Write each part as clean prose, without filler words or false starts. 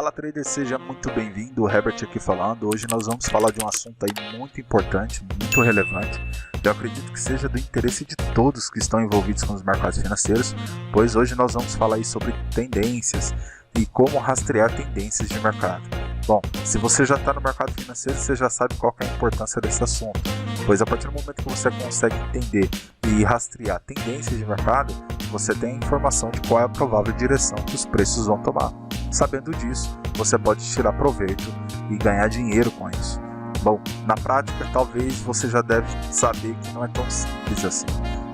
Fala trader, seja muito bem-vindo, o Herbert aqui falando. Hoje nós vamos falar de um assunto aí muito importante, muito relevante. Eu acredito que seja do interesse de todos que estão envolvidos com os mercados financeiros, pois hoje nós vamos falar aí sobre tendências e como rastrear tendências de mercado. Bom, se você já está no mercado financeiro, você já sabe qual que é a importância desse assunto, pois a partir do momento que você consegue entender e rastrear tendências de mercado, você tem a informação de qual é a provável direção que os preços vão tomar. Sabendo disso, você pode tirar proveito e ganhar dinheiro com isso. Bom, na prática, talvez você já deve saber que não é tão simples assim.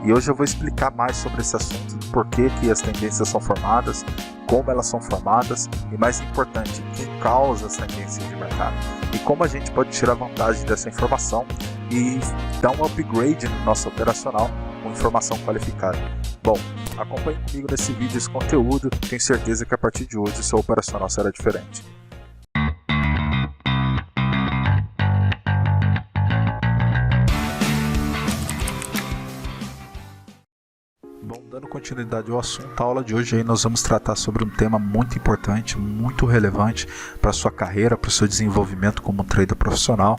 E hoje eu vou explicar mais sobre esse assunto, por que as tendências são formadas, como elas são formadas e, mais importante, quem causa as tendências de mercado e como a gente pode tirar vantagem dessa informação e dar um upgrade no nosso operacional com informação qualificada. Bom, acompanhe comigo nesse vídeo esse conteúdo, tenho certeza que a partir de hoje o seu operacional será diferente. Bom, dando continuidade ao assunto, a aula de hoje aí nós vamos tratar sobre um tema muito importante, muito relevante para a sua carreira, para o seu desenvolvimento como um trader profissional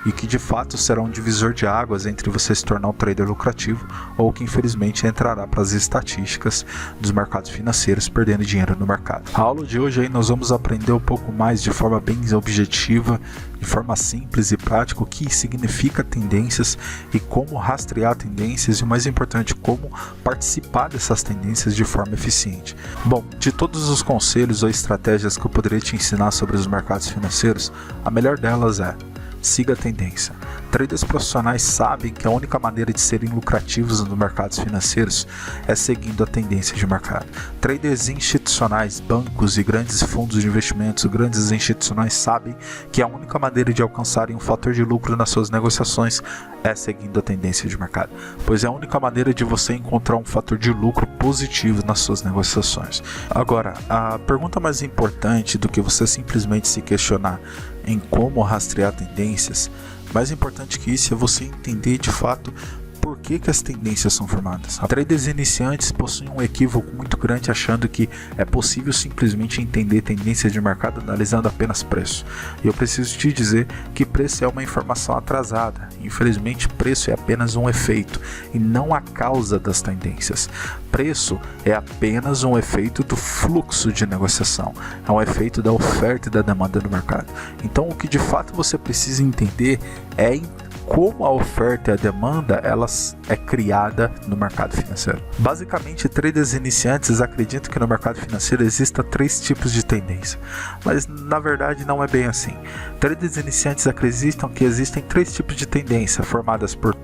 e que de fato será um divisor de águas entre você se tornar um trader lucrativo ou que infelizmente entrará para as estatísticas dos mercados financeiros perdendo dinheiro no mercado. A aula de hoje aí nós vamos aprender um pouco mais de forma bem objetiva, de forma simples e prática, o que significa tendências e como rastrear tendências e, o mais importante, como participar dessas tendências de forma eficiente. Bom, de todos os conselhos ou estratégias que eu poderia te ensinar sobre os mercados financeiros, a melhor delas é: siga a tendência. Traders profissionais sabem que a única maneira de serem lucrativos nos mercados financeiros é seguindo a tendência de mercado. Traders institucionais, bancos e grandes fundos de investimentos, grandes institucionais sabem que a única maneira de alcançarem um fator de lucro nas suas negociações é seguindo a tendência de mercado, pois é a única maneira de você encontrar um fator de lucro positivo nas suas negociações. Agora, a pergunta mais importante do que você simplesmente se questionar em como rastrear tendências, mais importante que isso é você entender de fato por que as tendências são formadas. Traders iniciantes possuem um equívoco muito grande achando que é possível simplesmente entender tendências de mercado analisando apenas preço. E eu preciso te dizer que preço é uma informação atrasada. Infelizmente, preço é apenas um efeito e não a causa das tendências. Preço é apenas um efeito do fluxo de negociação, é um efeito da oferta e da demanda no mercado. Então, o que de fato você precisa entender é como a oferta e a demanda elas é criada no mercado financeiro. Basicamente, traders iniciantes acreditam que no mercado financeiro existam 3 tipos de tendência, mas na verdade não é bem assim. Traders iniciantes acreditam que existem 3 tipos de tendência, formadas por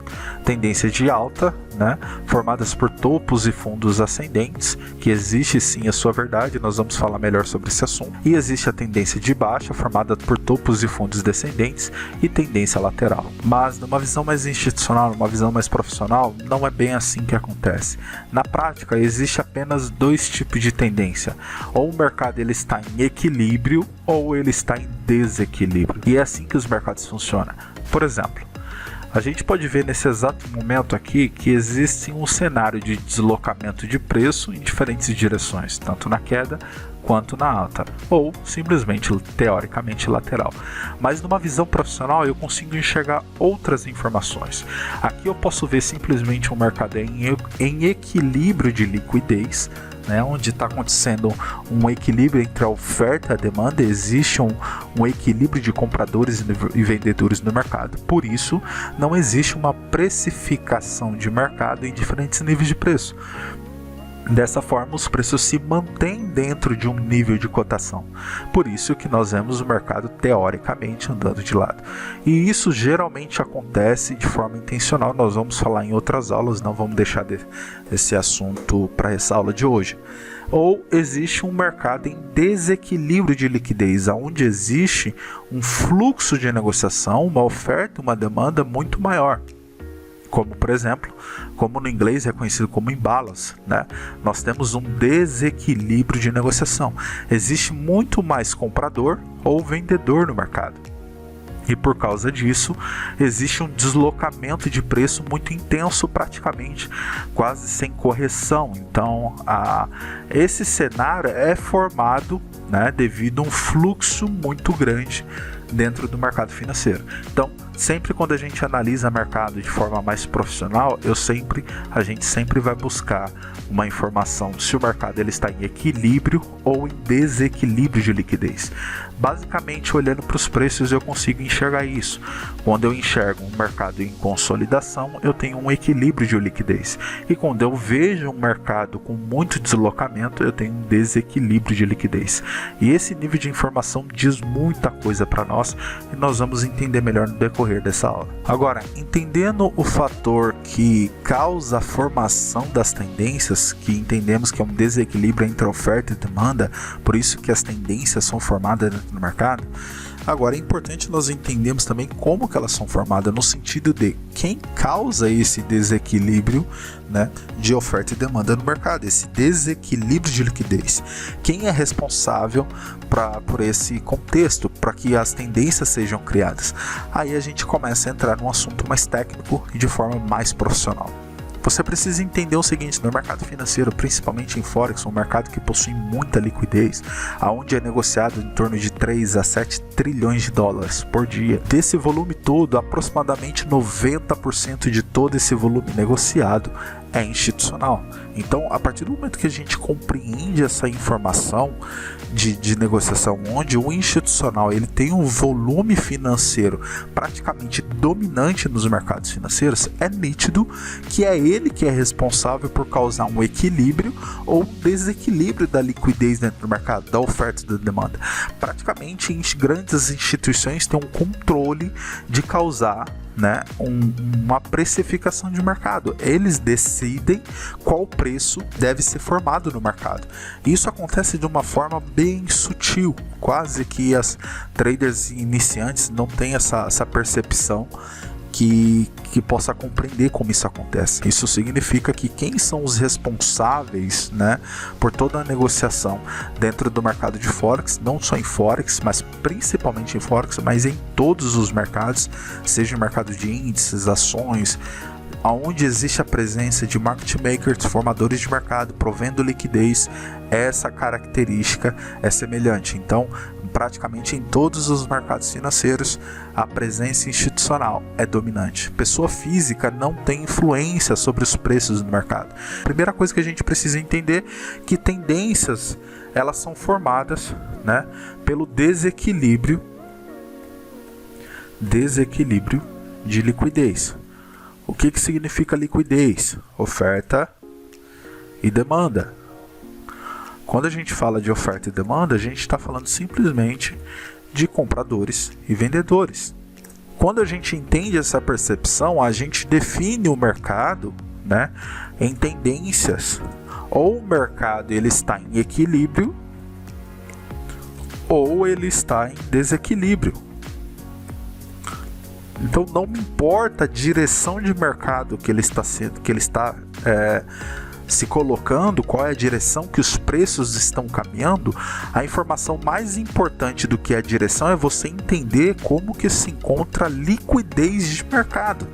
tendência de alta, formadas por topos e fundos ascendentes, que existe sim a sua verdade, nós vamos falar melhor sobre esse assunto. E existe a tendência de baixa, formada por topos e fundos descendentes, e tendência lateral. Mas numa visão mais institucional, numa visão mais profissional, não é bem assim que acontece. Na prática, existe apenas 2 tipos de tendência. Ou o mercado ele está em equilíbrio, ou ele está em desequilíbrio. E é assim que os mercados funcionam. Por exemplo, a gente pode ver nesse exato momento aqui que existe um cenário de deslocamento de preço em diferentes direções, tanto na queda quanto na alta, ou simplesmente teoricamente lateral. Mas numa visão profissional eu consigo enxergar outras informações. Aqui eu posso ver simplesmente um mercado em equilíbrio de liquidez, onde está acontecendo um equilíbrio entre a oferta e a demanda, existe um equilíbrio de compradores e vendedores no mercado. Por isso, não existe uma precificação de mercado em diferentes níveis de preço. Dessa forma, os preços se mantêm dentro de um nível de cotação. Por isso que nós vemos o mercado teoricamente andando de lado. E isso geralmente acontece de forma intencional. Nós vamos falar em outras aulas, não vamos deixar esse assunto para essa aula de hoje. Ou existe um mercado em desequilíbrio de liquidez, onde existe um fluxo de negociação, uma oferta e uma demanda muito maior. Como, por exemplo, como no inglês é conhecido como imbalance, nós temos um desequilíbrio de negociação. Existe muito mais comprador ou vendedor no mercado. E por causa disso, existe um deslocamento de preço muito intenso, praticamente quase sem correção. Então, esse cenário é formado, né, devido a um fluxo muito grande dentro do mercado financeiro. Então, sempre quando a gente analisa mercado de forma mais profissional, a gente sempre vai buscar uma informação se o mercado ele está em equilíbrio ou em desequilíbrio de liquidez. Basicamente, olhando para os preços, eu consigo enxergar isso. Quando eu enxergo um mercado em consolidação, eu tenho um equilíbrio de liquidez. E quando eu vejo um mercado com muito deslocamento, eu tenho um desequilíbrio de liquidez. E esse nível de informação diz muita coisa para nós e nós vamos entender melhor no decorrer dessa aula. Agora, entendendo o fator que causa a formação das tendências, que entendemos que é um desequilíbrio entre oferta e demanda, por isso que as tendências são formadas no mercado. Agora é importante nós entendermos também como que elas são formadas, no sentido de quem causa esse desequilíbrio, né, de oferta e demanda no mercado, esse desequilíbrio de liquidez. Quem é responsável por esse contexto, para que as tendências sejam criadas? Aí a gente começa a entrar num assunto mais técnico e de forma mais profissional. Você precisa entender o seguinte: no mercado financeiro, principalmente em Forex, um mercado que possui muita liquidez, onde é negociado em torno de 3 a 7 trilhões de dólares por dia. Desse volume todo, aproximadamente 90% de todo esse volume negociado é institucional. Então, a partir do momento que a gente compreende essa informação de negociação, onde o institucional ele tem um volume financeiro praticamente dominante nos mercados financeiros, é nítido que é ele que é responsável por causar um equilíbrio ou desequilíbrio da liquidez dentro do mercado, da oferta e da demanda. Praticamente, grandes instituições têm um controle de causar, né, uma precificação de mercado. Eles decidem qual preço deve ser formado no mercado. Isso acontece de uma forma bem sutil, quase que as traders iniciantes não têm essa percepção que possa compreender como isso acontece. Isso significa que quem são os responsáveis, né, por toda a negociação dentro do mercado de Forex, não só em Forex, mas principalmente em Forex, mas em todos os mercados, seja o mercado de índices, ações, onde existe a presença de market makers, formadores de mercado, provendo liquidez, essa característica é semelhante. Então, praticamente em todos os mercados financeiros, a presença institucional é dominante. Pessoa física não tem influência sobre os preços do mercado. Primeira coisa que a gente precisa entender é que tendências elas são formadas, né, pelo desequilíbrio de liquidez. O que significa liquidez? Oferta e demanda. Quando a gente fala de oferta e demanda, a gente está falando simplesmente de compradores e vendedores. Quando a gente entende essa percepção, a gente define o mercado, né, em tendências. Ou o mercado ele está em equilíbrio, ou ele está em desequilíbrio. Então não me importa a direção de mercado que ele está se colocando, qual é a direção que os preços estão caminhando. A informação mais importante do que a direção é você entender como que se encontra a liquidez de mercado,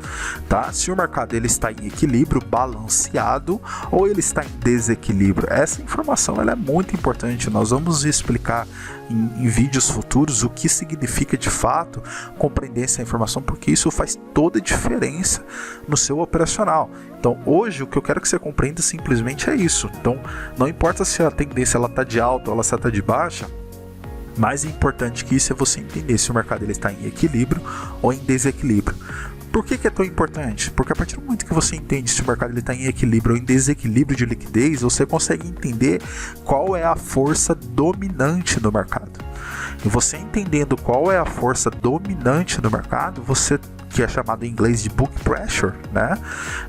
tá? Se o mercado ele está em equilíbrio, balanceado, ou ele está em desequilíbrio. Essa informação ela é muito importante. Nós vamos explicar em vídeos futuros o que significa de fato compreender essa informação, porque isso faz toda a diferença no seu operacional. Então hoje o que eu quero que você compreenda simplesmente é isso. Então não importa se a tendência está de alta ou ela está de baixa, mais importante que isso é você entender se o mercado ele está em equilíbrio ou em desequilíbrio. Por que é tão importante? Porque a partir do momento que você entende se o mercado está em equilíbrio ou em desequilíbrio de liquidez, você consegue entender qual é a força dominante no mercado. E você entendendo qual é a força dominante no mercado, você, que é chamado em inglês de book pressure, né?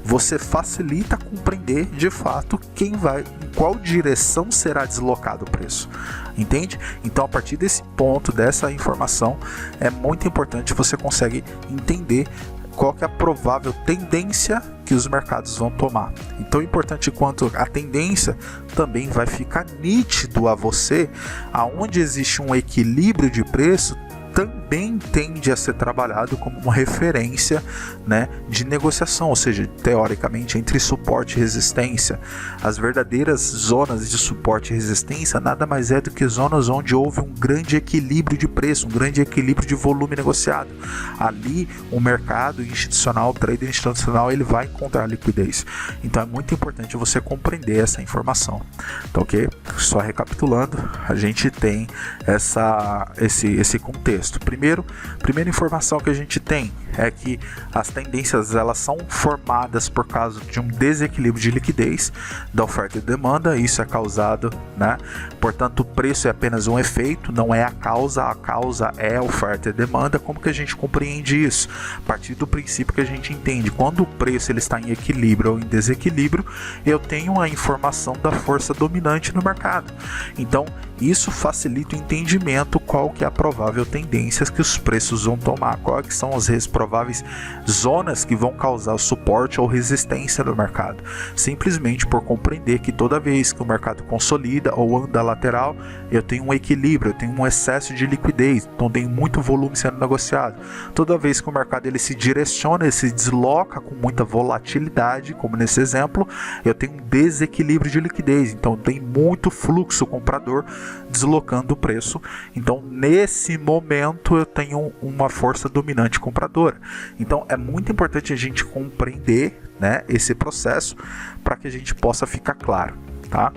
Você facilita compreender de fato em qual direção será deslocado o preço. Entende? Então, a partir desse ponto, dessa informação, é muito importante você consegue entender qual que é a provável tendência que os mercados vão tomar. Então, importante quanto a tendência, também vai ficar nítido a você aonde existe um equilíbrio de preço, também tende a ser trabalhado como uma referência, né, de negociação, ou seja, teoricamente, entre suporte e resistência. As verdadeiras zonas de suporte e resistência nada mais é do que zonas onde houve um grande equilíbrio de preço, um grande equilíbrio de volume negociado. Ali, o mercado institucional, o trader institucional, ele vai encontrar liquidez. Então é muito importante você compreender essa informação. Então, ok? Só recapitulando, a gente tem esse contexto. Primeira informação que a gente tem é que as tendências elas são formadas por causa de um desequilíbrio de liquidez da oferta e demanda. Isso é causado, né? Portanto, o preço é apenas um efeito, não é a causa é a oferta e demanda. Como que a gente compreende isso? A partir do princípio que a gente entende, quando o preço ele está em equilíbrio ou em desequilíbrio, eu tenho a informação da força dominante no mercado. Então, isso facilita o entendimento qual que é a provável tendência que os preços vão tomar, quais são as prováveis zonas que vão causar suporte ou resistência no mercado. Simplesmente por compreender que toda vez que o mercado consolida ou anda lateral, eu tenho um equilíbrio, eu tenho um excesso de liquidez, então tem muito volume sendo negociado. Toda vez que o mercado ele se direciona, ele se desloca com muita volatilidade, como nesse exemplo, eu tenho um desequilíbrio de liquidez, então tem muito fluxo comprador deslocando o preço. Então nesse momento eu tenho uma força dominante compradora. Então é muito importante a gente compreender, né, esse processo para que a gente possa ficar claro, tá?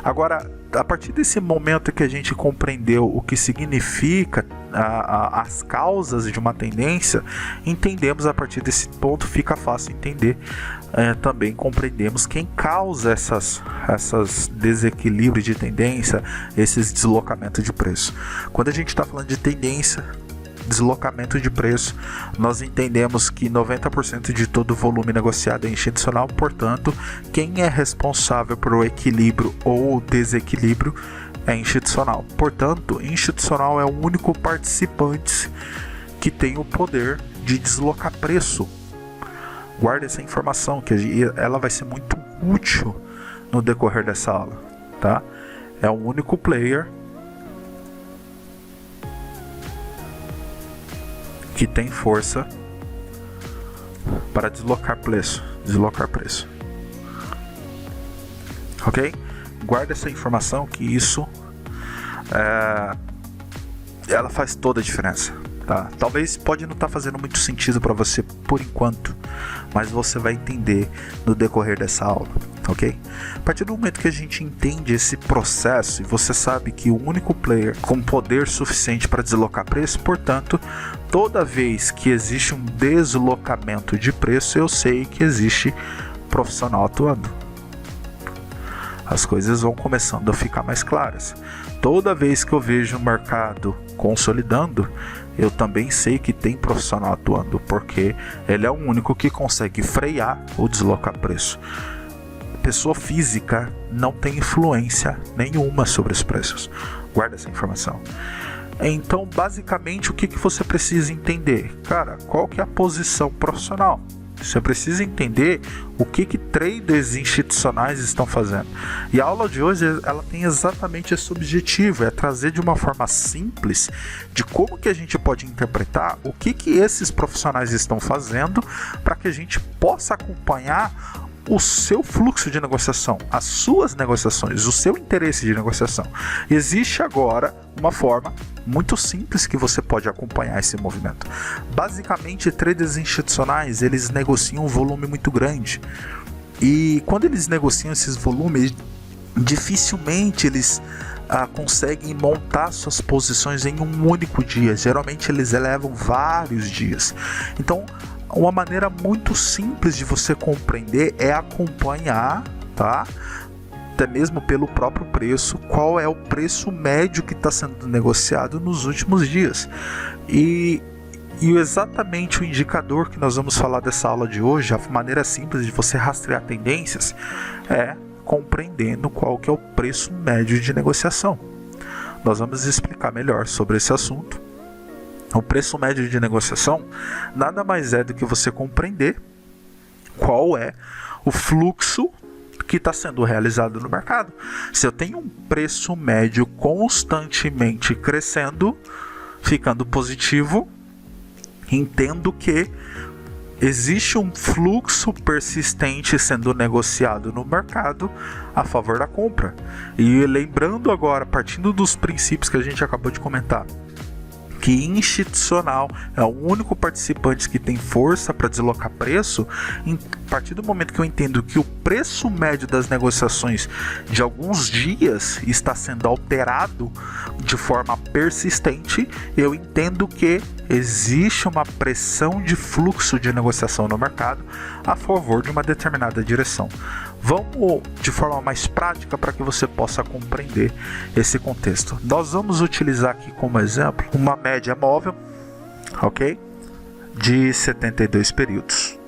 Agora, a partir desse momento que a gente compreendeu o que significa as causas de uma tendência, entendemos a partir desse ponto, fica fácil entender. Também compreendemos quem causa essas desequilíbrios de tendência, esses deslocamentos de preço. Quando a gente está falando de tendência, deslocamento de preço, nós entendemos que 90% de todo o volume negociado é institucional, portanto, quem é responsável pelo equilíbrio ou desequilíbrio é institucional. Portanto, institucional é o único participante que tem o poder de deslocar preço. Guarde essa informação, que ela vai ser muito útil no decorrer dessa aula, tá? É o único player que tem força para deslocar preço, ok? Guarda essa informação, que isso ela faz toda a diferença, tá? Talvez pode não estar fazendo muito sentido para você por enquanto, mas você vai entender no decorrer dessa aula, ok? A partir do momento que a gente entende esse processo e você sabe que o único player com poder suficiente para deslocar preço, portanto, toda vez que existe um deslocamento de preço, eu sei que existe profissional atuando. As coisas vão começando a ficar mais claras. Toda vez que eu vejo o mercado consolidando, eu também sei que tem profissional atuando, porque ele é o único que consegue frear ou deslocar preço. Pessoa física não tem influência nenhuma sobre os preços. Guarda essa informação. Então, basicamente, o que você precisa entender? Cara, qual que é a posição profissional? Você precisa entender o que traders institucionais estão fazendo. E a aula de hoje ela tem exatamente esse objetivo, é trazer de uma forma simples de como que a gente pode interpretar o que esses profissionais estão fazendo para que a gente possa acompanhar o seu fluxo de negociação, as suas negociações, o seu interesse de negociação. Existe agora uma forma muito simples que você pode acompanhar esse movimento. Basicamente, traders institucionais, eles negociam um volume muito grande. E quando eles negociam esses volumes, dificilmente eles conseguem montar suas posições em um único dia. Geralmente eles levam vários dias. Então, uma maneira muito simples de você compreender é acompanhar, tá? Até mesmo pelo próprio preço, qual é o preço médio que está sendo negociado nos últimos dias. E exatamente o indicador que nós vamos falar dessa aula de hoje, a maneira simples de você rastrear tendências, é compreendendo qual que é o preço médio de negociação. Nós vamos explicar melhor sobre esse assunto. O preço médio de negociação nada mais é do que você compreender qual é o fluxo que está sendo realizado no mercado. Se eu tenho um preço médio constantemente crescendo, ficando positivo, entendo que existe um fluxo persistente sendo negociado no mercado a favor da compra. E lembrando agora, partindo dos princípios que a gente acabou de comentar, que institucional é o único participante que tem força para deslocar preço, a partir do momento que eu entendo que o preço médio das negociações de alguns dias está sendo alterado de forma persistente, eu entendo que existe uma pressão de fluxo de negociação no mercado a favor de uma determinada direção. Vamos de forma mais prática para que você possa compreender esse contexto. Nós vamos utilizar aqui como exemplo uma média móvel, ok? De 72 períodos.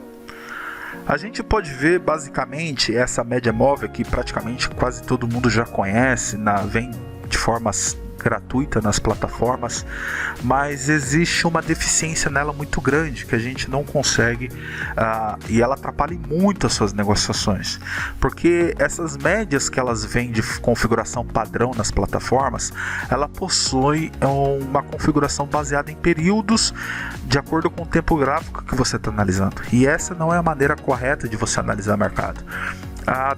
A gente pode ver basicamente essa média móvel que praticamente quase todo mundo já conhece, vem de formas gratuita nas plataformas, mas existe uma deficiência nela muito grande que a gente não consegue e ela atrapalha muito as suas negociações, porque essas médias que elas vêm de configuração padrão nas plataformas, ela possui uma configuração baseada em períodos de acordo com o tempo gráfico que você está analisando, e essa não é a maneira correta de você analisar mercado.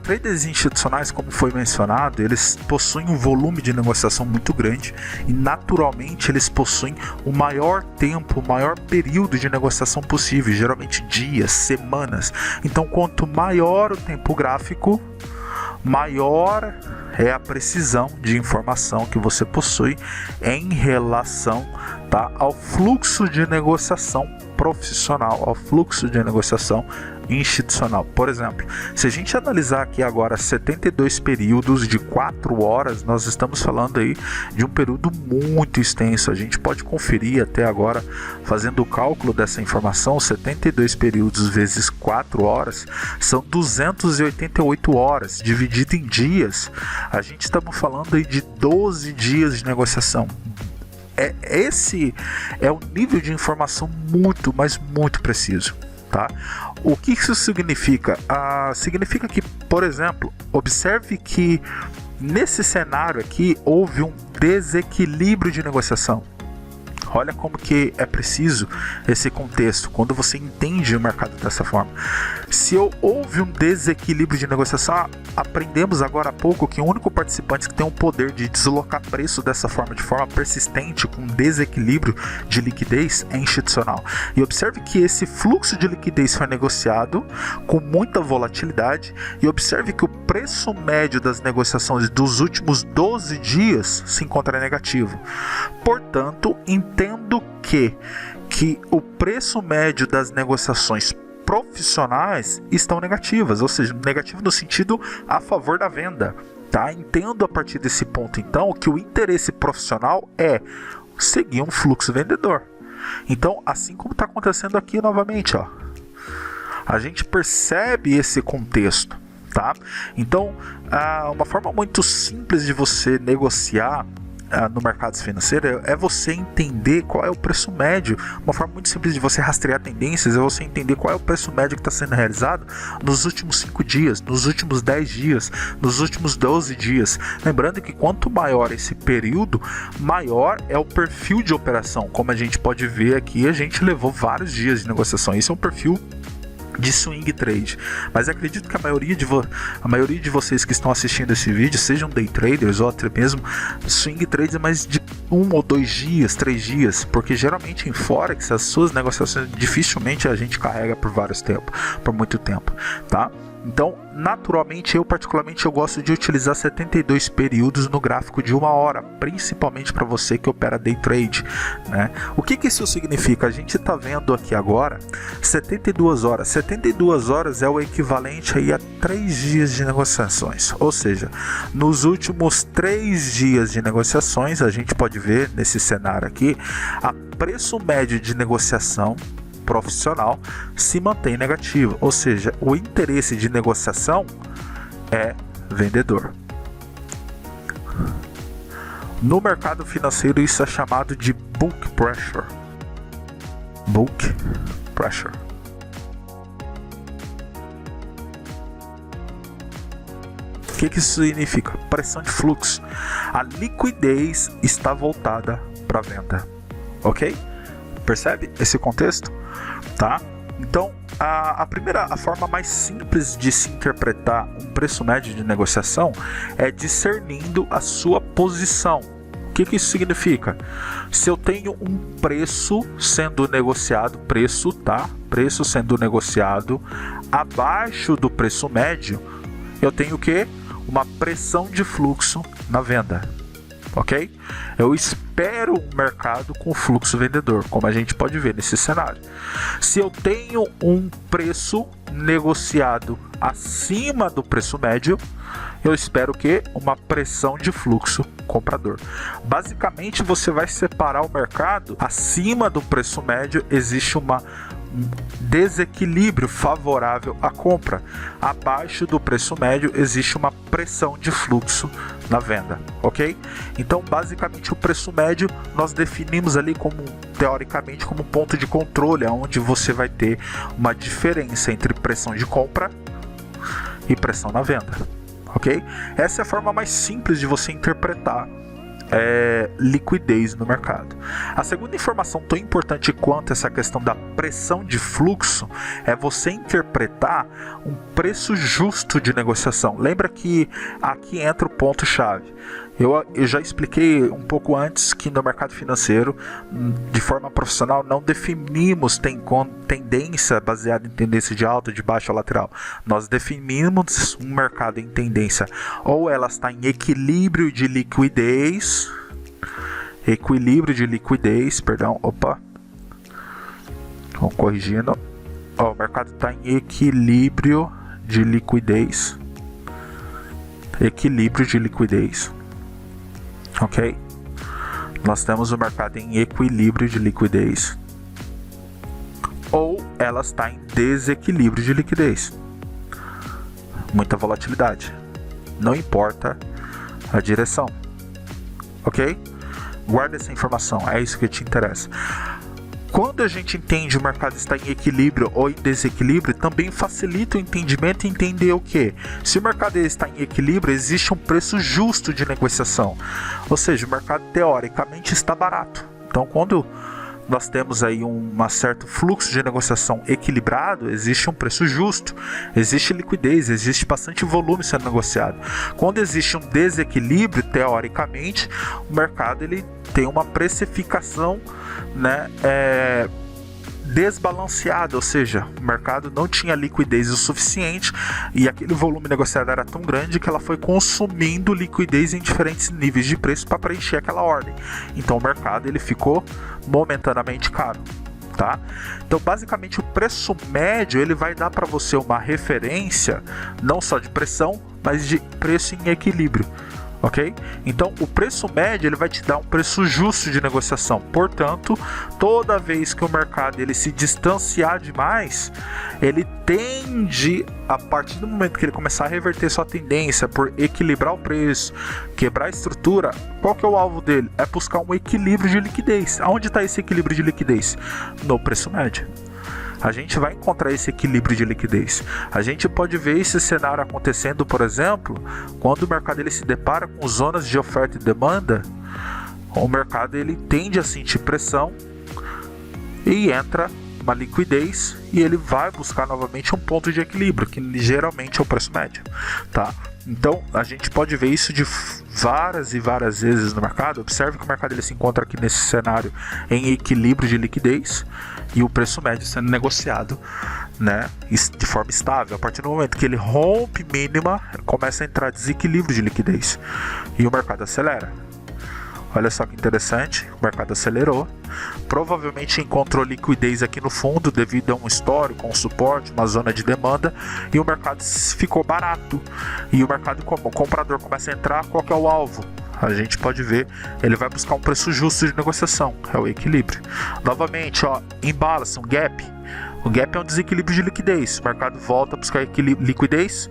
Traders institucionais, como foi mencionado, eles possuem um volume de negociação muito grande e naturalmente eles possuem o maior tempo, o maior período de negociação possível, geralmente dias, semanas. Então, quanto maior o tempo gráfico, maior é a precisão de informação que você possui em relação, ao fluxo de negociação profissional, ao fluxo de negociação institucional. Por exemplo, se a gente analisar aqui agora 72 períodos de 4 horas, nós estamos falando aí de um período muito extenso. A gente pode conferir até agora, fazendo o cálculo dessa informação, 72 períodos vezes 4 horas são 288 horas, dividido em dias, a gente estamos falando aí de 12 dias de negociação. Esse é um nível de informação muito, mas muito preciso. O que isso significa? Significa que, por exemplo, observe que nesse cenário aqui houve um desequilíbrio de negociação. Olha como que é preciso esse contexto quando você entende o mercado dessa forma. Se houve um desequilíbrio de negociação, aprendemos agora há pouco que o único participante que tem o poder de deslocar preço dessa forma, de forma persistente, com desequilíbrio de liquidez, é institucional. E observe que esse fluxo de liquidez foi negociado com muita volatilidade, e observe que o preço médio das negociações dos últimos 12 dias se encontra negativo. Portanto, entendo que o preço médio das negociações profissionais estão negativas, ou seja, negativo no sentido a favor da venda. Entendo a partir desse ponto, então, que o interesse profissional é seguir um fluxo vendedor. Então, assim como está acontecendo aqui novamente, a gente percebe esse contexto. Então, uma forma muito simples de você negociar no mercado financeiro é você entender qual é o preço médio. Uma forma muito simples de você rastrear tendências é você entender qual é o preço médio que está sendo realizado nos últimos 5 dias, nos últimos 10 dias, nos últimos 12 dias. Lembrando que quanto maior esse período, maior é o perfil de operação. Como a gente pode ver aqui, a gente levou vários dias de negociação. Esse é um perfil de swing trade, mas acredito que a maioria de vocês que estão assistindo esse vídeo sejam day traders ou até mesmo swing traders, mas de 1 ou 2 dias, 3 dias, porque geralmente em Forex as suas negociações dificilmente a gente carrega por muito tempo, Então, naturalmente, eu gosto de utilizar 72 períodos no gráfico de 1 hora, principalmente para você que opera day trade, O que isso significa? A gente está vendo aqui agora 72 horas. 72 horas é o equivalente aí a 3 dias de negociações, ou seja, nos últimos 3 dias de negociações, a gente pode ver nesse cenário aqui, a preço médio de negociação profissional se mantém negativo, ou seja, o interesse de negociação é vendedor. No mercado financeiro isso é chamado de book pressure. Book pressure. O que isso significa? Pressão de fluxo. A liquidez está voltada para a venda. ok? Percebe esse contexto? Tá? Então, a forma mais simples de se interpretar um preço médio de negociação é discernindo a sua posição. O que isso significa? Se eu tenho um preço sendo negociado, preço sendo negociado abaixo do preço médio, eu tenho o quê? Uma pressão de fluxo na venda. Ok? Eu espero um mercado com fluxo vendedor, como a gente pode ver nesse cenário. Se eu tenho um preço negociado acima do preço médio, eu espero que uma pressão de fluxo comprador. Basicamente, você vai separar o mercado. Acima do preço médio existe um desequilíbrio favorável à compra. Abaixo do preço médio existe uma pressão de fluxo na venda, ok? Então, basicamente, o preço médio nós definimos ali como, teoricamente, como ponto de controle, onde você vai ter uma diferença entre pressão de compra e pressão na venda, ok? Essa é a forma mais simples de você interpretar liquidez no mercado. A segunda informação tão importante quanto essa questão da pressão de fluxo é você interpretar um preço justo de negociação. Lembra que aqui entra o ponto-chave. Eu já expliquei um pouco antes que no mercado financeiro, de forma profissional, não definimos tendência baseada em tendência de alta, de baixa ou lateral. Nós definimos um mercado em tendência, ou ela está em equilíbrio de liquidez, Vamos corrigindo. O mercado está em equilíbrio de liquidez. Ok? Nós temos o mercado em equilíbrio de liquidez, ou ela está em desequilíbrio de liquidez. Muita volatilidade. Não importa a direção. Ok? Guarda essa informação, é isso que te interessa. Quando a gente entende o mercado está em equilíbrio ou em desequilíbrio, também facilita o entendimento e entender o que? Se o mercado está em equilíbrio, existe um preço justo de negociação. Ou seja, o mercado teoricamente está barato. Então, quando nós temos aí um certo fluxo de negociação equilibrado, existe um preço justo, existe liquidez, existe bastante volume sendo negociado. Quando existe um desequilíbrio, teoricamente, o mercado ele tem uma precificação, né, desbalanceada, ou seja, o mercado não tinha liquidez o suficiente e aquele volume negociado era tão grande que ela foi consumindo liquidez em diferentes níveis de preço para preencher aquela ordem. Então o mercado ele ficou momentaneamente caro, tá? Então basicamente o preço médio ele vai dar para você uma referência não só de pressão, mas de preço em equilíbrio. Ok? Então o preço médio ele vai te dar um preço justo de negociação. Portanto, toda vez que o mercado ele se distanciar demais, ele tende, a partir do momento que ele começar a reverter sua tendência por equilibrar o preço, quebrar a estrutura, qual que é o alvo dele? É buscar um equilíbrio de liquidez. Aonde está esse equilíbrio de liquidez? No preço médio. A gente vai encontrar esse equilíbrio de liquidez. A gente pode ver esse cenário acontecendo, por exemplo, quando o mercado ele se depara com zonas de oferta e demanda, o mercado ele tende a sentir pressão e entra uma liquidez e ele vai buscar novamente um ponto de equilíbrio, que geralmente é o preço médio, tá? Então a gente pode ver isso de várias e várias vezes no mercado. Observe que o mercado ele se encontra aqui nesse cenário em equilíbrio de liquidez e o preço médio sendo negociado, né, de forma estável. A partir do momento que ele rompe mínima, começa a entrar desequilíbrio de liquidez e o mercado acelera. Olha só que interessante, o mercado acelerou, provavelmente encontrou liquidez aqui no fundo devido a um histórico, um suporte, uma zona de demanda, e o mercado ficou barato. E o mercado, como o comprador começa a entrar, qual que é o alvo? A gente pode ver, ele vai buscar um preço justo de negociação, é o equilíbrio. Novamente, ó, imbalance, um gap. O gap é um desequilíbrio de liquidez. O mercado volta a buscar liquidez,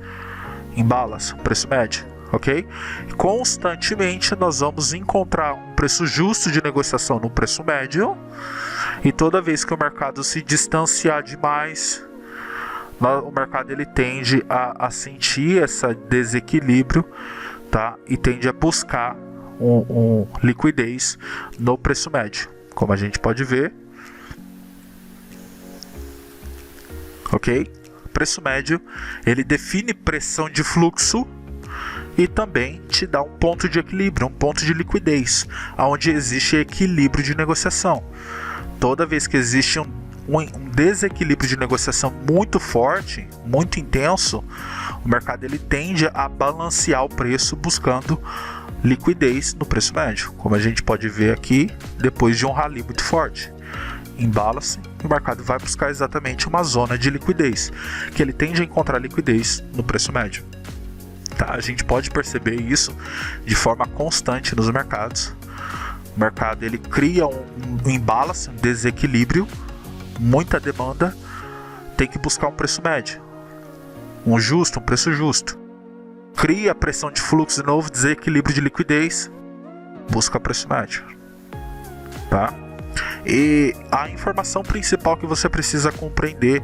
imbalance, preço médio. Ok? Constantemente nós vamos encontrar um preço justo de negociação no preço médio, e toda vez que o mercado se distanciar demais, o mercado ele tende a sentir esse desequilíbrio, tá? E tende a buscar liquidez no preço médio. como a gente pode ver. Ok? Preço médio, ele define pressão de fluxo e também te dá um ponto de equilíbrio, um ponto de liquidez, onde existe equilíbrio de negociação. Toda vez que existe um desequilíbrio de negociação muito forte, muito intenso, o mercado ele tende a balancear o preço buscando liquidez no preço médio, como a gente pode ver aqui depois de um rally muito forte. Embala-se, o mercado vai buscar exatamente uma zona de liquidez, que ele tende a encontrar liquidez no preço médio. Tá? A gente pode perceber isso de forma constante nos mercados. O mercado ele cria um embala-se, um desequilíbrio, muita demanda, tem que buscar um preço médio, um preço justo. Cria pressão de fluxo de novo, desequilíbrio de liquidez, busca preço médio. Tá? E a informação principal que você precisa compreender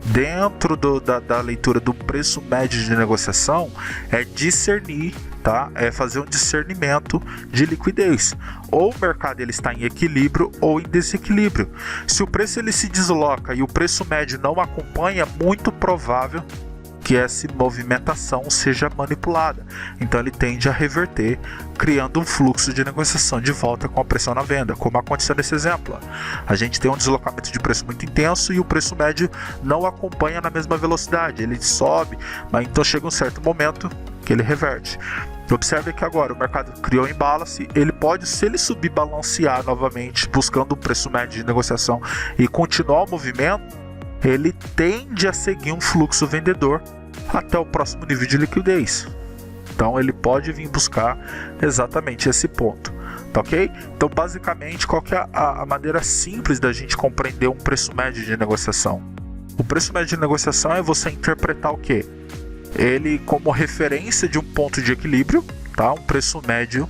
dentro da leitura do preço médio de negociação é discernir, tá? É fazer um discernimento de liquidez. Ou o mercado ele está em equilíbrio ou em desequilíbrio. Se o preço ele se desloca e o preço médio não acompanha, é muito provável que essa movimentação seja manipulada. Então ele tende a reverter, criando um fluxo de negociação de volta com a pressão na venda, como aconteceu nesse exemplo. A gente tem um deslocamento de preço muito intenso e o preço médio não acompanha na mesma velocidade, ele sobe, mas então chega um certo momento que ele reverte. Observe que agora o mercado criou um imbalance, ele pode, se ele subir, balancear novamente, buscando um preço médio de negociação e continuar o movimento, ele tende a seguir um fluxo vendedor até o próximo nível de liquidez. Então ele pode vir buscar exatamente esse ponto, tá ok? Então basicamente qual que é a maneira simples da gente compreender um preço médio de negociação? O preço médio de negociação é você interpretar o que? Ele como referência de um ponto de equilíbrio, tá? Um preço médio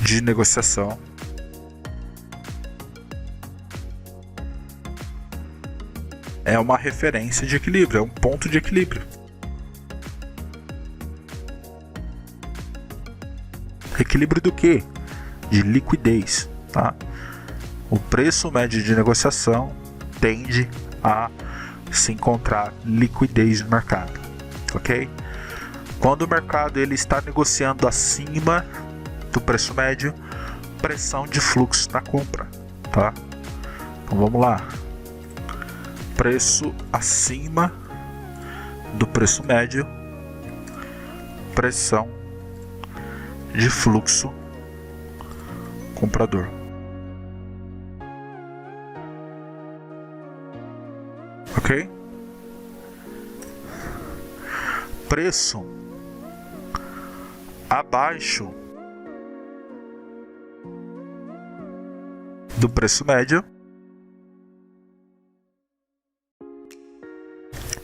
de negociação. É uma referência de equilíbrio, é um ponto de equilíbrio. Equilíbrio do que? De liquidez, tá? O preço médio de negociação tende a se encontrar liquidez no mercado, ok? Quando o mercado ele está negociando acima do preço médio, pressão de fluxo na compra, tá? Então vamos lá. Preço acima do preço médio, pressão de fluxo comprador. Ok? Preço abaixo do preço médio,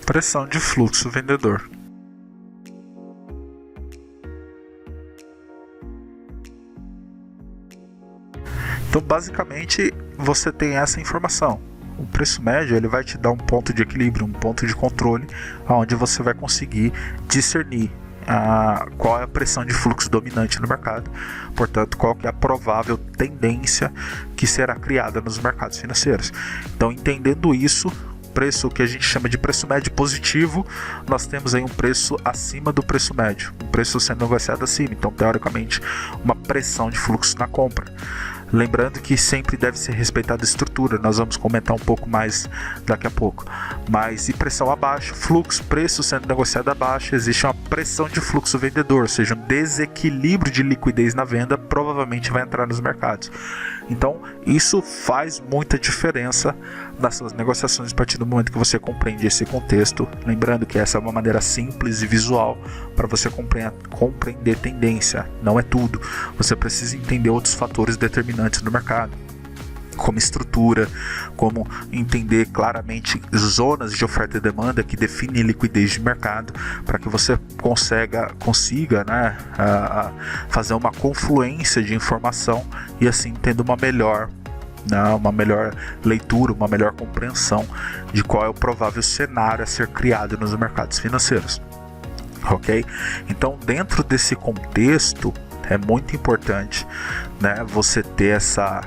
pressão de fluxo vendedor. Então basicamente você tem essa informação. O preço médio ele vai te dar um ponto de equilíbrio, um ponto de controle, onde você vai conseguir discernir qual é a pressão de fluxo dominante no mercado, portanto qual que é a provável tendência que será criada nos mercados financeiros. Então entendendo isso, preço que a gente chama de preço médio positivo, nós temos aí um preço acima do preço médio, um preço sendo negociado acima, então teoricamente uma pressão de fluxo na compra. Lembrando que sempre deve ser respeitada a estrutura, nós vamos comentar um pouco mais daqui a pouco. Mas e pressão abaixo, fluxo, preço sendo negociado abaixo, existe uma pressão de fluxo vendedor, ou seja, um desequilíbrio de liquidez na venda, provavelmente vai entrar nos mercados. Então isso faz muita diferença nas suas negociações a partir do momento que você compreende esse contexto. Lembrando que essa é uma maneira simples e visual para você compreender tendência, não é tudo. Você precisa entender outros fatores determinantes do mercado, como estrutura, como entender claramente zonas de oferta e demanda que definem liquidez de mercado, para que você consiga fazer uma confluência de informação e assim tendo uma melhor leitura, uma melhor compreensão de qual é o provável cenário a ser criado nos mercados financeiros. Ok? Então, dentro desse contexto, É muito importante, né, você ter essa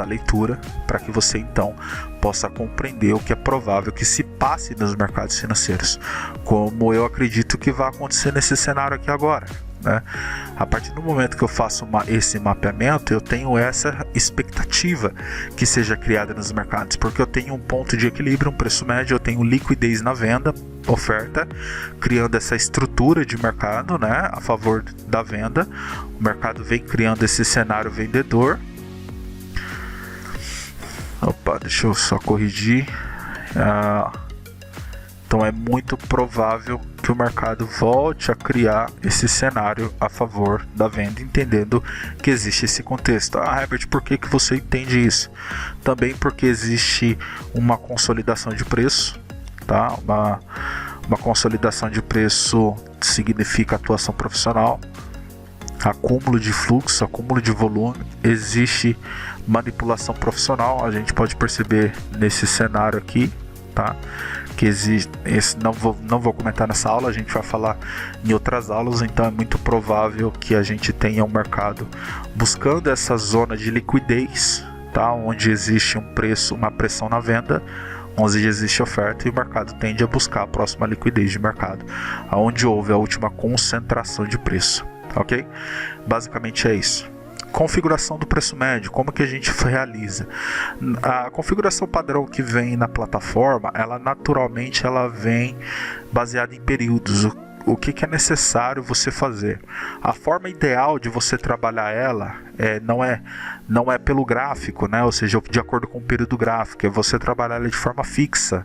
leitura para que você então possa compreender o que é provável que se passe nos mercados financeiros, como eu acredito que vai acontecer nesse cenário aqui agora, né? A partir do momento que eu faço esse mapeamento, eu tenho essa expectativa que seja criada nos mercados, porque eu tenho um ponto de equilíbrio, um preço médio, eu tenho liquidez na venda, oferta, criando essa estrutura de mercado, né, a favor da venda. O mercado vem criando esse cenário vendedor. Opa, deixa eu só corrigir. Então é muito provável que o mercado volte a criar esse cenário a favor da venda, entendendo que existe esse contexto. Herbert, por que você entende isso? Também porque existe uma consolidação de preço, tá? Uma consolidação de preço significa atuação profissional, acúmulo de fluxo, acúmulo de volume, existe manipulação profissional. A gente pode perceber nesse cenário aqui, tá, que existe não vou comentar nessa aula, a gente vai falar em outras aulas. Então é muito provável que a gente tenha um mercado buscando essa zona de liquidez, tá, onde existe um preço, uma pressão na venda, onde existe oferta, e o mercado tende a buscar a próxima liquidez de mercado, onde houve a última concentração de preço. Ok? Basicamente é isso. Configuração do preço médio, como que a gente realiza? A configuração padrão que vem na plataforma, ela naturalmente vem baseada em períodos. O que é necessário você fazer? A forma ideal de você trabalhar ela não é pelo gráfico, né? Ou seja, de acordo com o período gráfico, é você trabalhar ela de forma fixa,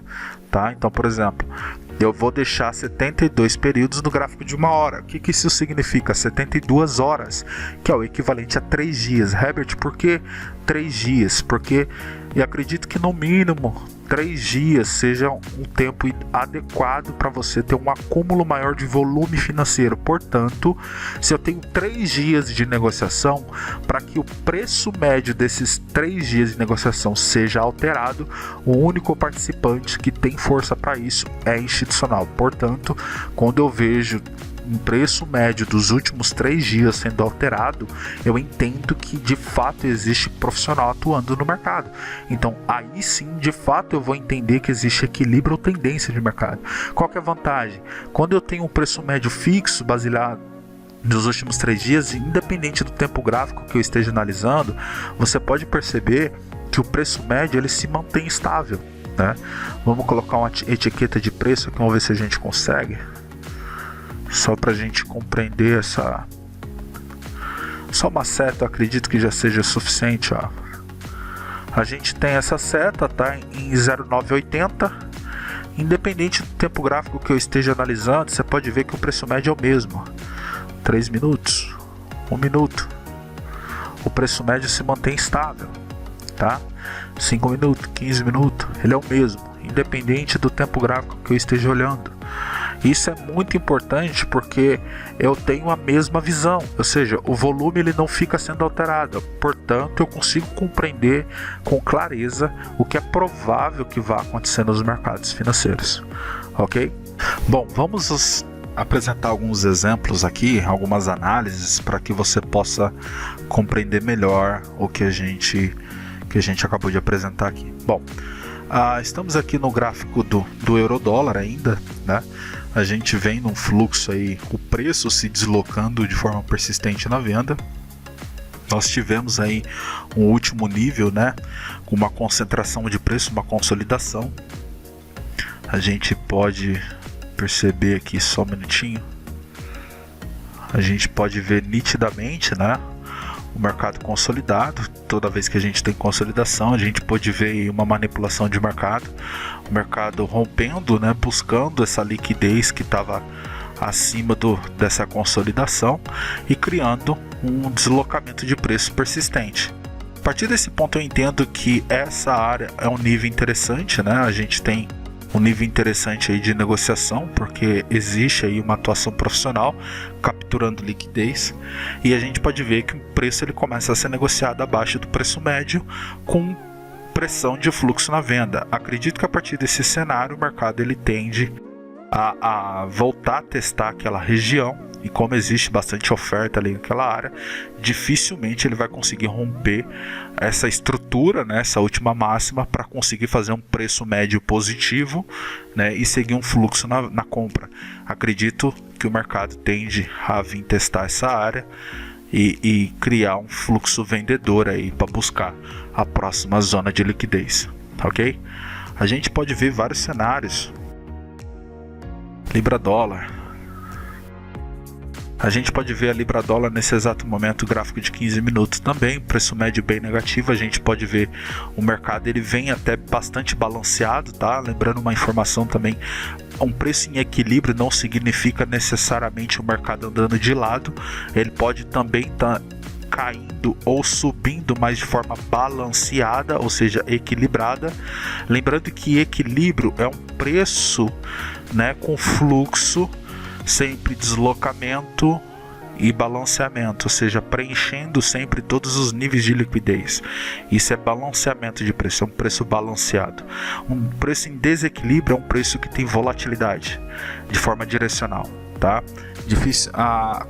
tá? Então, por exemplo, eu vou deixar 72 períodos no gráfico de 1 hora. O que isso significa? 72 horas, que é o equivalente a 3 dias. Herbert, por que 3 dias? Porque eu acredito que no mínimo 3 dias seja um tempo adequado para você ter um acúmulo maior de volume financeiro. Portanto, se eu tenho 3 dias de negociação, para que o preço médio desses 3 dias de negociação seja alterado, o único participante que tem força para isso é institucional. Portanto, quando eu vejo um preço médio dos últimos 3 dias sendo alterado, eu entendo que de fato existe profissional atuando no mercado. Então aí sim, de fato, eu vou entender que existe equilíbrio ou tendência de mercado. Qual que é a vantagem? Quando eu tenho um preço médio fixo baseado nos últimos 3 dias, independente do tempo gráfico que eu esteja analisando, você pode perceber que o preço médio ele se mantém estável, né? Vamos colocar uma etiqueta de preço aqui, vamos ver se a gente consegue. Só para a gente compreender essa... Só uma seta, eu acredito que já seja suficiente, ó. A gente tem essa seta, tá, em 0,980. Independente do tempo gráfico que eu esteja analisando, você pode ver que o preço médio é o mesmo. 3 minutos, 1 minuto. O preço médio se mantém estável, tá? 5 minutos, 15 minutos, ele é o mesmo, independente do tempo gráfico que eu esteja olhando. Isso é muito importante porque eu tenho a mesma visão, ou seja, o volume ele não fica sendo alterado, portanto eu consigo compreender com clareza o que é provável que vá acontecer nos mercados financeiros, ok? Bom, vamos apresentar alguns exemplos aqui, algumas análises para que você possa compreender melhor o que a gente acabou de apresentar aqui. Bom, estamos aqui no gráfico do euro-dólar ainda, né? A gente vem num fluxo aí, o preço se deslocando de forma persistente na venda. Nós tivemos aí um último nível, né, com uma concentração de preço, uma consolidação. A gente pode perceber aqui, só um minutinho, a gente pode ver nitidamente, né, o mercado consolidado. Toda vez que a gente tem consolidação, a gente pode ver uma manipulação de mercado, o mercado rompendo, né, buscando essa liquidez que estava acima dessa consolidação e criando um deslocamento de preço persistente. A partir desse ponto eu entendo que essa área é um nível interessante, né? A gente tem um nível interessante aí de negociação, porque existe aí uma atuação profissional capturando liquidez, e a gente pode ver que o preço ele começa a ser negociado abaixo do preço médio com pressão de fluxo na venda. Acredito que a partir desse cenário o mercado ele tende a voltar a testar aquela região e como existe bastante oferta ali naquela área, dificilmente ele vai conseguir romper essa estrutura, né, essa última máxima, para conseguir fazer um preço médio positivo, né, e seguir um fluxo na compra. Acredito que o mercado tende a vir testar essa área e criar um fluxo vendedor aí para buscar a próxima zona de liquidez, ok? A gente pode ver vários cenários. Libra-dólar. A gente pode ver a Libra-dólar nesse exato momento, gráfico de 15 minutos também, preço médio bem negativo. A gente pode ver o mercado, ele vem até bastante balanceado, tá? Lembrando uma informação também, um preço em equilíbrio não significa necessariamente o mercado andando de lado, ele pode também estar caindo ou subindo, mas de forma balanceada, ou seja, equilibrada. Lembrando que equilíbrio é um preço, né, com fluxo, sempre deslocamento e balanceamento, ou seja, preenchendo sempre todos os níveis de liquidez. Isso é balanceamento de preço, é um preço balanceado. Um preço em desequilíbrio é um preço que tem volatilidade de forma direcional, tá? Difícil.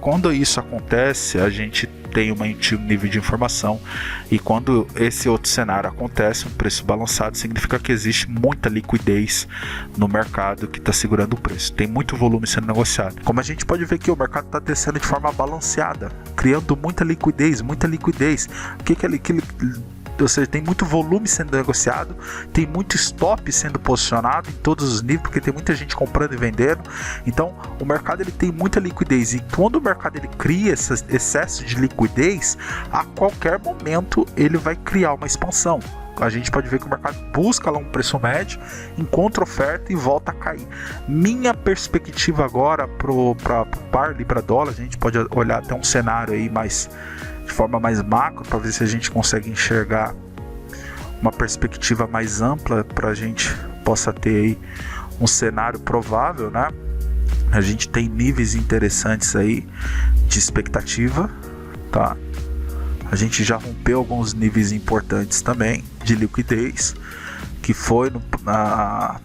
Quando isso acontece, a gente tem um nível de informação, e quando esse outro cenário acontece, um preço balançado, significa que existe muita liquidez no mercado que está segurando o preço, tem muito volume sendo negociado. Como a gente pode ver que o mercado está descendo de forma balanceada, criando muita liquidez. O que é ou seja, tem muito volume sendo negociado, tem muito stop sendo posicionado em todos os níveis, porque tem muita gente comprando e vendendo. Então o mercado, ele tem muita liquidez, e quando o mercado ele cria esse excesso de liquidez, a qualquer momento ele vai criar uma expansão. A gente pode ver que o mercado busca lá um preço médio, encontra oferta e volta a cair. Minha perspectiva agora para o par Libra-dólar, a gente pode olhar até um cenário aí de forma mais macro, para ver se a gente consegue enxergar uma perspectiva mais ampla, para a gente possa ter aí um cenário provável, né? A gente tem níveis interessantes aí de expectativa, tá? A gente já rompeu alguns níveis importantes também de liquidez, que foi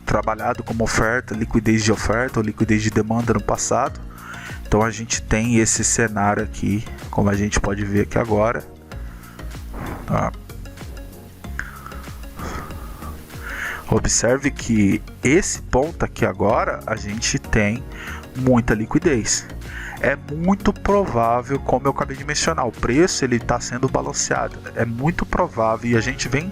trabalhado como oferta, liquidez de oferta ou liquidez de demanda no passado. Então a gente tem esse cenário aqui, como a gente pode ver aqui agora, tá? Observe que esse ponto aqui agora a gente tem muita liquidez. É muito provável, como eu acabei de mencionar, o preço ele está sendo balanceado. É muito provável, e a gente vem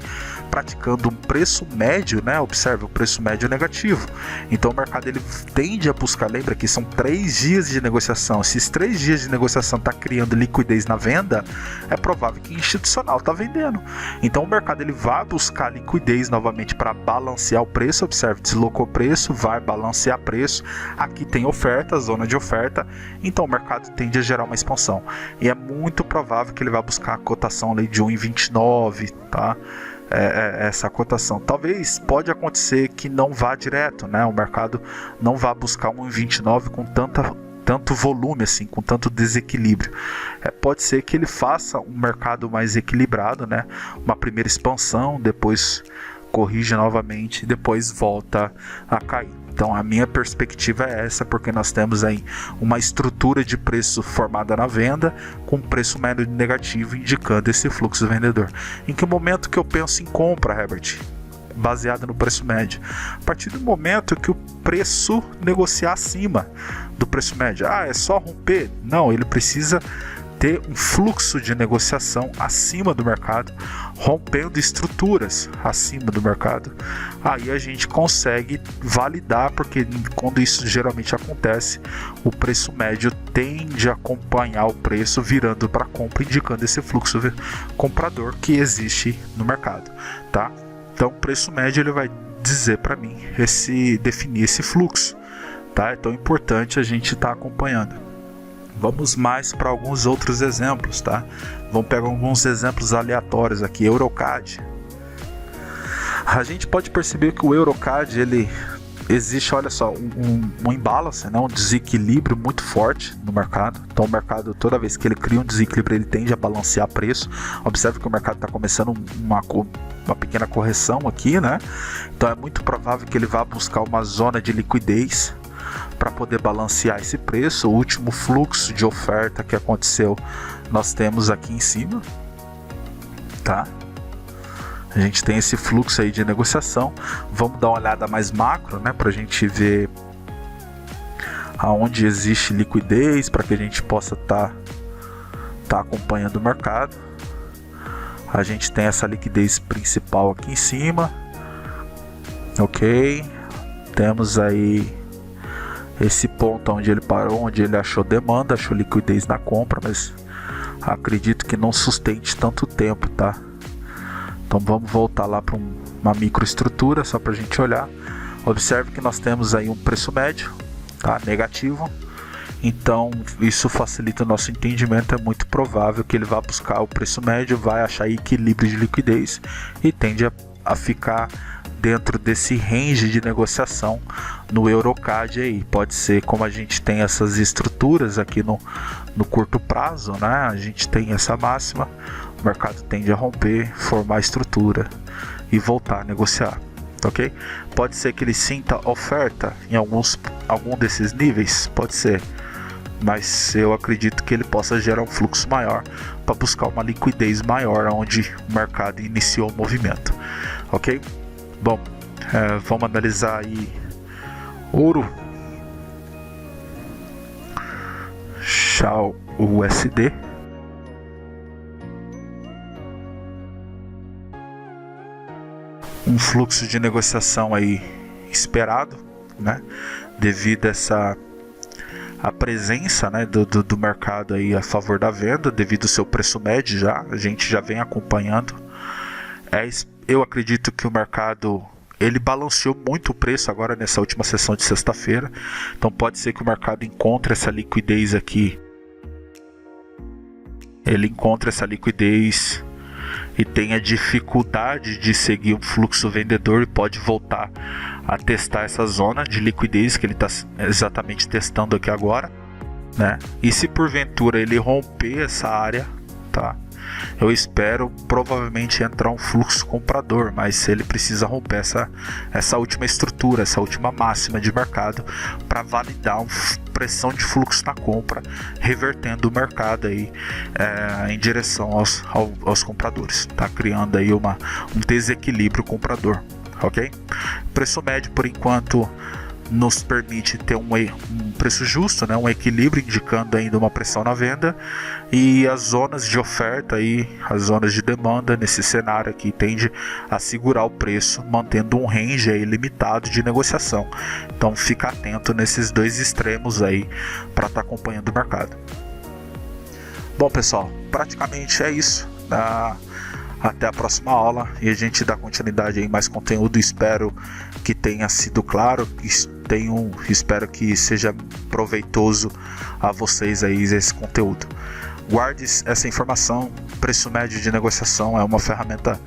praticando um preço médio, né? Observe, o preço médio é negativo. Então o mercado ele tende a buscar, lembra que são 3 dias de negociação. Esses 3 dias de negociação está criando liquidez na venda, é provável que o institucional está vendendo. Então o mercado ele vai buscar liquidez novamente para balancear o preço. Observe, deslocou o preço, vai balancear preço. Aqui tem oferta, zona de oferta. Então o mercado tende a gerar uma expansão. E é muito provável que ele vai buscar a cotação ali de 1,29, tá? Essa cotação. Talvez pode acontecer que não vá direto, né? O mercado não vá buscar 1,29 com tanto volume assim, com tanto desequilíbrio. Pode ser que ele faça um mercado mais equilibrado, né? Uma primeira expansão, depois corrige novamente e depois volta a cair. Então a minha perspectiva é essa, porque nós temos aí uma estrutura de preço formada na venda, com preço médio negativo indicando esse fluxo vendedor. Em que momento que eu penso em compra, Herbert? Baseado no preço médio. A partir do momento que o preço negociar acima do preço médio. É só romper? Não, ele precisa ter um fluxo de negociação acima do mercado, rompendo estruturas acima do mercado. Aí a gente consegue validar, porque quando isso geralmente acontece, o preço médio tende a acompanhar o preço virando para compra, indicando esse fluxo comprador que existe no mercado, tá? Então o preço médio ele vai dizer para mim definir esse fluxo, tá? É tão importante a gente estar acompanhando. Vamos mais para alguns outros exemplos, tá? Vamos pegar alguns exemplos aleatórios aqui. Eurocad. A gente pode perceber que o Eurocad, ele existe, olha só, um imbalance, né? Um desequilíbrio muito forte no mercado. Então o mercado, toda vez que ele cria um desequilíbrio, ele tende a balancear preço. Observe que o mercado está começando uma pequena correção aqui, né? Então é muito provável que ele vá buscar uma zona de liquidez para poder balancear esse preço. O último fluxo de oferta que aconteceu nós temos aqui em cima, tá? A gente tem esse fluxo aí de negociação. Vamos dar uma olhada mais macro, né, para a gente ver aonde existe liquidez, para que a gente possa tá acompanhando o mercado. A gente tem essa liquidez principal aqui em cima, ok? Temos aí esse ponto onde ele parou, onde ele achou demanda, achou liquidez na compra, mas acredito que não sustente tanto tempo, tá? Então vamos voltar lá para uma microestrutura, só para a gente olhar. Observe que nós temos aí um preço médio, tá, negativo. Então isso facilita o nosso entendimento. É muito provável que ele vá buscar o preço médio, vai achar equilíbrio de liquidez e tende a ficar dentro desse range de negociação no Eurocad aí. Pode ser, como a gente tem essas estruturas aqui no curto prazo, né? A gente tem essa máxima, o mercado tende a romper, formar estrutura e voltar a negociar, ok? Pode ser que ele sinta oferta em algum desses níveis, pode ser, mas eu acredito que ele possa gerar um fluxo maior para buscar uma liquidez maior onde o mercado iniciou o movimento, ok? Bom, vamos analisar aí ouro, SHA USD. Um fluxo de negociação aí esperado, né, devido a a presença, né, do mercado aí a favor da venda, devido ao seu preço médio a gente já vem acompanhando. Eu acredito que o mercado ele balanceou muito o preço agora nessa última sessão de sexta-feira, então pode ser que o mercado encontre essa liquidez aqui, ele encontra essa liquidez e tenha dificuldade de seguir um fluxo vendedor e pode voltar a testar essa zona de liquidez que ele está exatamente testando aqui agora, né? E se porventura ele romper essa área, tá? Eu espero provavelmente entrar um fluxo comprador, mas ele precisa romper essa última estrutura, essa última máxima de mercado para validar uma pressão de fluxo na compra, revertendo o mercado aí em direção aos compradores, tá? Criando aí um desequilíbrio comprador, ok? Preço médio por enquanto nos permite ter um preço justo, né, um equilíbrio, indicando ainda uma pressão na venda, e as zonas de oferta aí, as zonas de demanda nesse cenário aqui tende a segurar o preço, mantendo um range aí limitado de negociação. Então fica atento nesses dois extremos aí para estar acompanhando o mercado. Bom pessoal, praticamente é isso. Até a próxima aula e a gente dá continuidade em mais conteúdo. Espero que tenha sido claro, espero que seja proveitoso a vocês aí esse conteúdo. Guarde essa informação. Preço médio de negociação é uma ferramenta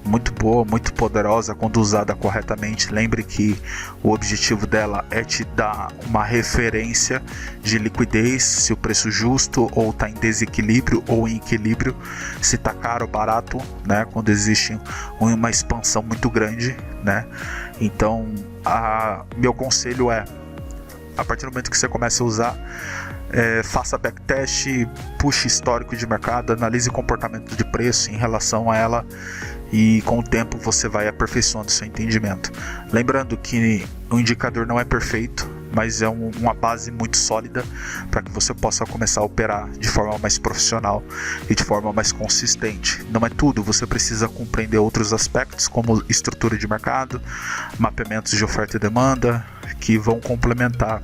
muito boa, muito poderosa quando usada corretamente. Lembre que o objetivo dela é te dar uma referência de liquidez, se o preço justo ou está em desequilíbrio ou em equilíbrio, se está caro ou barato, né? Quando existe uma expansão muito grande, né? Então, meu conselho é, a partir do momento que você começa a usar, faça backtest, puxe histórico de mercado, analise o comportamento de preço em relação a ela, e com o tempo você vai aperfeiçoando seu entendimento. Lembrando que o indicador não é perfeito, mas é uma base muito sólida para que você possa começar a operar de forma mais profissional e de forma mais consistente. Não é tudo, você precisa compreender outros aspectos como estrutura de mercado, mapeamentos de oferta e demanda, que vão complementar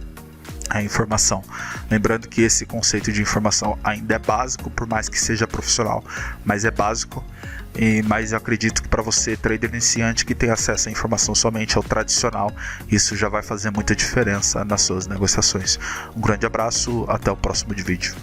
a informação. Lembrando que esse conceito de informação ainda é básico, por mais que seja profissional, mas é básico. Mas eu acredito que para você, trader iniciante, que tem acesso à informação somente ao tradicional, isso já vai fazer muita diferença nas suas negociações. Um grande abraço, até o próximo vídeo.